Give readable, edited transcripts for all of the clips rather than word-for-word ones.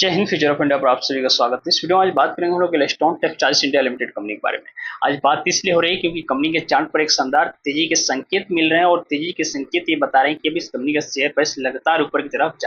जय Hind. Future of India पर आप सभी का स्वागत है। इस वीडियो में आज बात करेंगे हम लोग एलेस्टॉन टेक्सटाइल्स इंडिया लिमिटेड कंपनी के बारे में। आज बात इसलिए हो रही है क्योंकि कंपनी के चार्ट पर एक शानदार तेजी के संकेत मिल रहे हैं और तेजी के संकेत ये बता रहे हैं कि अभी इस कंपनी का शेयर प्राइस लगातार ऊपर की तरफ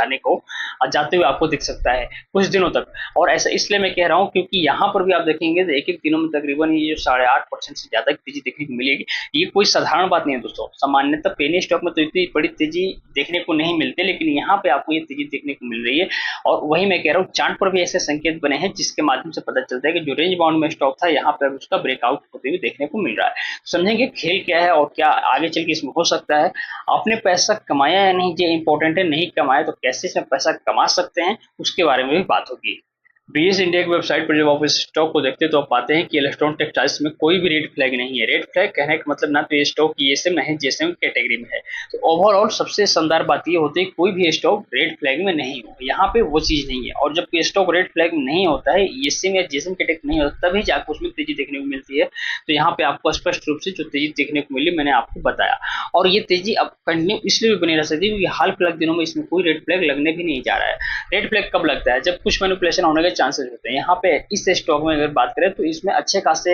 जाते हुए आपको दिख सकता है कुछ दिनों तक। और ऐसा इसलिए मैं कह रहा हूँ क्योंकि यहाँ पर भी आप देखेंगे तो एक एक दिनों में तकरीबन ये जो 8.5% से ज्यादा की तेजी देखने को मिलेगी। ये कोई साधारण बात नहीं है दोस्तों। सामान्यतः पेनी स्टॉक में तो इतनी बड़ी तेजी देखने को नहीं मिलती, लेकिन यहाँ पे आपको ये तेजी देखने को मिल रही है। और वही मैं कह रहा हूँ, चार्ट पर भी ऐसे संकेत बने हैं जिसके माध्यम से पता चलता है कि जो रेंज बाउंड में स्टॉक था यहाँ पर उसका ब्रेकआउट होते हुए देखने को मिल रहा है। समझेंगे खेल क्या है और क्या आगे चल के इसमें हो सकता है। आपने पैसा कमाया या नहीं ये इंपॉर्टेंट है, नहीं कमाया तो कैसे इसमें पैसा कमा सकते हैं उसके बारे में भी बात होगी। बीएस इंडिया की वेबसाइट पर जब आप इस स्टॉक को देखते हैं तो आप पाते हैं कि एलेस्टॉन टेक्सटाइल्स में कोई भी रेड फ्लैग नहीं है। रेड फ्लैग कहने का मतलब ना तो ये स्टॉक ईएसएम ना ही जीएसएम कैटेगरी में है। तो ओवरऑल सबसे शानदार बात ये होती है कोई भी स्टॉक रेड फ्लैग में नहीं हो, यहाँ पे वो चीज नहीं है। और जब कोई स्टॉक रेड फ्लैग में नहीं होता है, ईएसएम या जीएसएम कैटेगरी नहीं होता, तभी जाकर उसमें तेजी देखने को मिलती है। तो यहाँ पे आपको स्पष्ट रूप से जो तेजी देखने को मिली मैंने आपको बताया। और ये तेजी अब कंटिन्यू इसलिए भी बनी रह सकती है क्योंकि हाल फिलहाल दिनों में इसमें कोई रेड फ्लैग लगने भी नहीं जा रहा है। रेड फ्लैग कब लगता है? जब कुछ मैनिपुलेशन होने के चांसेस होते हैं। यहाँ पे इस स्टॉक में अगर बात करें तो इसमें अच्छे खासे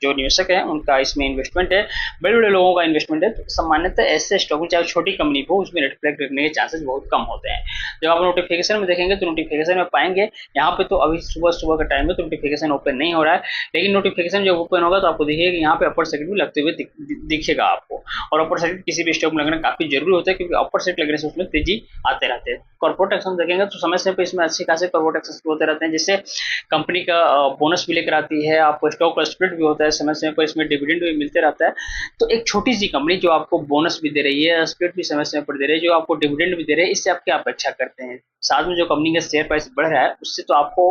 जो निवेशक है उनका इसमें इन्वेस्टमेंट है, बड़े बड़े लोगों का इन्वेस्टमेंट है। तो सामान्यतः ऐसे स्टॉक में चाहे छोटी कंपनी हो उसमें रेड फ्लैग लगने के चांसेस बहुत कम होते हैं। जब आप नोटिफिकेशन में देखेंगे तो नोटिफिकेशन में पाएंगे यहाँ पे तो अभी सुबह सुबह का टाइम है तो नोटिफिकेशन ओपन नहीं हो रहा है, लेकिन नोटिफिकेशन जब ओपन होगा तो आपको देखिएगा कि यहाँ पे अपर सर्किट भी लगते हुए दिखेगा आपको। और अपर सर्किट किसी भी स्टॉक में लगना काफी जरूरी होता है क्योंकि अपर सर्किट लगने से उसमें तेजी आते रहते हैं। कॉर्पोरेट एक्शन देखेंगे तो समय समय पर इसमें अच्छे खासे कॉर्पोरेट एक्शन होते रहते हैं, जिससे कंपनी का बोनस भी लेकर आती है, आपको स्टॉक का स्प्लिट भी होता है, समय समय पर इसमें डिविडेंड भी मिलते रहता है। तो एक छोटी सी कंपनी जो आपको बोनस भी दे रही है, स्प्लिट भी समय समय पर दे रही है, जो आपको डिविडेंड भी दे रही है, इससे आप क्या अपेक्षा करते हैं? साथ में जो कंपनी का शेयर प्राइस बढ़ रहा है उससे तो आपको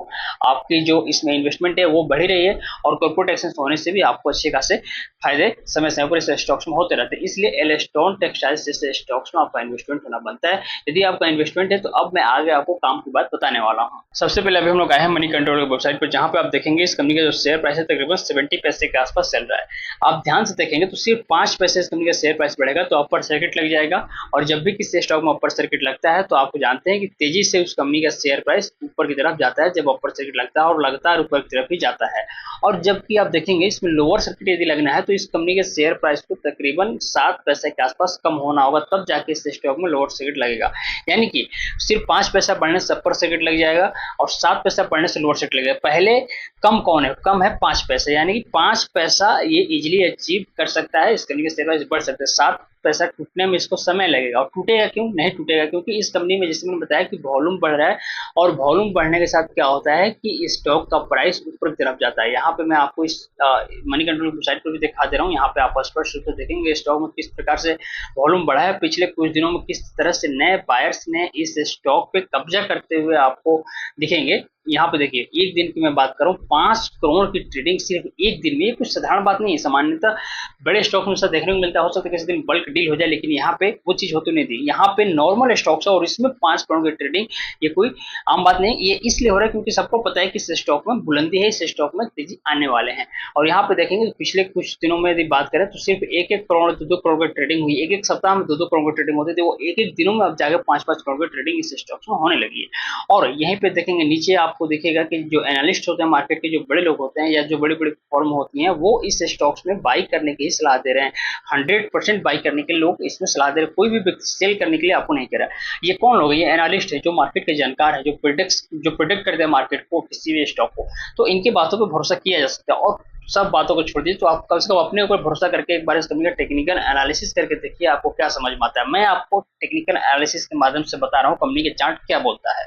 आपकी जो इसमें इन्वेस्टमेंट है वो बढ़ ही रही है और कॉर्पोरेट एक्शन होने से भी आपको अच्छे खासे फायदे समय समय पर इस स्टॉक्स में होते रहते हैं। इसलिए एलेस्टॉन टेक्सटाइल्स जैसे स्टॉक्स में आपका इन्वेस्टमेंट होना बनता है। यदि आपका इन्वेस्टमेंट है तो अब मैं आगे आपको काम की बात बताने वाला हूँ। सबसे पहले अभी हम लोग आए हैं मनी कंट्रोल की वेबसाइट पर, जहां पे आप देखेंगे इस कंपनी का जो शेयर प्राइस है तकरीबन 70 पैसे के आसपास चल रहा है। आप ध्यान से देखेंगे तो सिर्फ 5 पैसे इस कंपनी का शेयर प्राइस बढ़ेगा तो अपर सर्किट लग जाएगा। और जब भी किसी स्टॉक में अपर सर्किट लगता है तो आप जानते हैं कि तेजी से उस कंपनी का शेयर प्राइस ऊपर की तरफ जाता है जब अपर सर्किट लगता है और लगातार ऊपर की तरफ ही जाता है। और जबकि आप देखेंगे इसमें लोअर सर्किट यदि लगना है तो इस कंपनी के शेयर प्राइस को तकरीबन 7 पैसे के आसपास कम होना होगा, तब जाके इस स्टॉक में लोअर सर्किट लगेगा। यानी कि सिर्फ 5 पैसा बढ़ने से अपर सर्किट लग जाएगा और 7 पैसा बढ़ने से लोअर सर्किट लगेगा। पहले कम कौन है? कम है 5 पैसा, यानी कि 5 पैसा ये इजिली अचीव कर सकता है, इस कंपनी के शेयर प्राइस बढ़ सकते हैं। 7 पैसा टूटने में इसको समय लगेगा। और टूटेगा क्यों? नहीं टूटेगा क्योंकि इस कंपनी में जैसे मैंने बताया कि वॉल्यूम बढ़ रहा है और वॉल्यूम बढ़ने के साथ क्या होता है कि स्टॉक का प्राइस ऊपर की तरफ जाता है। यहाँ पे मैं आपको इस मनी कंट्रोल वेबसाइट पर भी दिखा दे रहा हूँ। यहाँ पे आप स्पष्ट रूप से देखेंगे स्टॉक में किस प्रकार से वॉल्यूम बढ़ा है। पिछले कुछ दिनों में किस तरह से नए बायर्स ने इस स्टॉक पे कब्जा करते हुए आपको दिखेंगे। यहाँ पे देखिए एक दिन की मैं बात करूं, 5 करोड़ की ट्रेडिंग सिर्फ एक दिन में, ये कुछ साधारण बात नहीं है। सामान्यतः बड़े स्टॉक में ऐसा देखने को मिलता हो सकता है किसी दिन बल्क डील हो जाए, लेकिन यहाँ पे वो चीज होती नहीं थी। यहाँ पे नॉर्मल स्टॉक्स है और इसमें 5 करोड़ की ट्रेडिंग ये कोई आम बात नहीं। ये इसलिए हो रहा है क्योंकि सबको पता है कि इस स्टॉक में बुलंदी है, इस स्टॉक में तेजी आने वाले हैं। और यहाँ पे देखेंगे पिछले कुछ दिनों में यदि बात करें तो सिर्फ 1-1 करोड़ 2-2 करोड़ की ट्रेडिंग हुई। एक सप्ताह में 2-2 करोड़ की ट्रेडिंग होती थी, वो एक दिनों में अब जाकर 5-5 करोड़ की ट्रेडिंग इस स्टॉक्स में होने लगी है। और यहीं पे देखेंगे नीचे आपको दिखेगा कि जो एनालिस्ट होते हैं मार्केट के, जो बड़े लोग होते हैं या जो बड़ी बड़ी फर्म होती हैं, वो इस स्टॉक्स में बाई करने की सलाह दे रहे हैं। 100% बाई करने के लोग इसमें सलाह दे रहे हैं, कोई भी व्यक्ति सेल करने के लिए आपको नहीं कह रहा है। ये कौन लोग? ये एनालिस्ट है जो मार्केट के जानकार है, जो प्रिडिक्ट करते हैं मार्केट को, किसी भी स्टॉक को। तो इनकी बातों पर भरोसा किया जा सकता है। और सब बातों को छोड़ दीजिए तो आप कम से कम अपने ऊपर भरोसा करके एक बार इस कंपनी का टेक्निकल एनालिसिस करके देखिए आपको क्या समझ में आता है। मैं आपको टेक्निकल एनालिसिस के माध्यम से बता रहा हूँ कंपनी के चार्ट क्या बोलता है।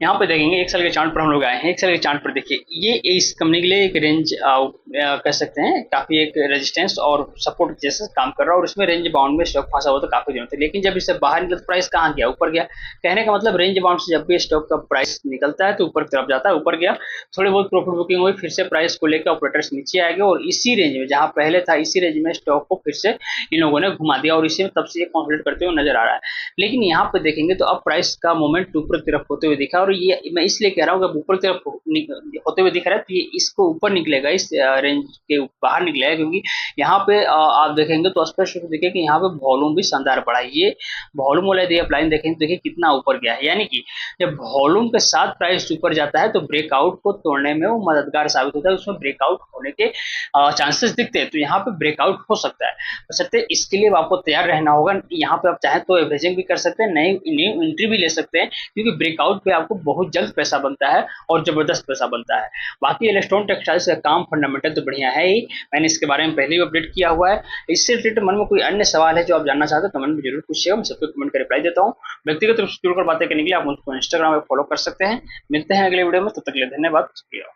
यहाँ पे देखेंगे 1 साल के चार्ट पर हम लोग आए हैं। 1 साल के चार्ट पर देखिए ये इस कंपनी के लिए एक रेंज कह सकते हैं, काफी एक रेजिस्टेंस और सपोर्ट जैसे काम कर रहा है और इसमें रेंज बाउंड में स्टॉक फंसा हुआ तो काफी दिनों तक। लेकिन जब इससे बाहर निकलता प्राइस कहाँ गया? ऊपर गया। कहने का मतलब रेंज बाउंड से जब भी स्टॉक का प्राइस निकलता है तो ऊपर की तरफ जाता है, ऊपर गया, थोड़ी बहुत प्रॉफिट बुकिंग हुई, फिर से प्राइस को लेकर ऑपरेटर्स नीचे आ गए और इसी रेंज में जहां पहले था इसी रेंज में स्टॉक को फिर से इन लोगों ने घुमा दिया और इसी में तब से ये कॉन्सोलिडेट करते हुए नजर आ रहा है। लेकिन यहाँ पे देखेंगे तो अब प्राइस का मूवमेंट ऊपर की तरफ होते हुए दिखा और और ये मैं इसलिए कह रहा हूँ कि ऊपर की तरफ होते हुए दिख रहा है, तो ये इसको ऊपर निकलेगा, इस रेंज के बाहर निकलेगा, क्योंकि यहाँ पे आप देखेंगे तो स्पष्ट रूप से देखिए कि यहाँ पे वॉल्यूम भी शानदार बढ़ा है। ये वॉल्यूम वाला यदि आप लाइन देखेंगे तो देखिए कितना ऊपर गया है, यानी कि जब वॉल्यूम के साथ प्राइस ऊपर जाता है तो ब्रेकआउट को तोड़ने में वो मददगार साबित होता है, उसमें ब्रेकआउट होने के चांसेस दिखते हैं। तो यहाँ पे ब्रेकआउट हो सकता है, हो सकते इसके लिए आपको तैयार रहना होगा। यहाँ पे आप चाहें तो एवरेजिंग भी कर सकते हैं, नई न्यू एंट्री भी ले सकते हैं, क्योंकि ब्रेकआउट पे आपको बहुत जल्द पैसा बनता है और जबरदस्त पैसा बनता है। बाकी एलेस्टोन टेक्सटाइल्स का काम फंडामेंटल तो बढ़िया है ही, मैंने इसके बारे में पहले भी अपडेट किया हुआ है। इससे रिलेटेड मन में कोई अन्य सवाल है जो आप जानना चाहते हैं, कमेंट में जरूर पूछिएगा, मैं सबको कमेंट का रिप्लाई देता हूँ। व्यक्तिगत रूप से जुड़कर बातें करने के लिए आप मुझको इंस्टाग्राम पर फॉलो कर सकते हैं। मिलते हैं अगले वीडियो में, तब तक के लिए धन्यवाद, शुक्रिया।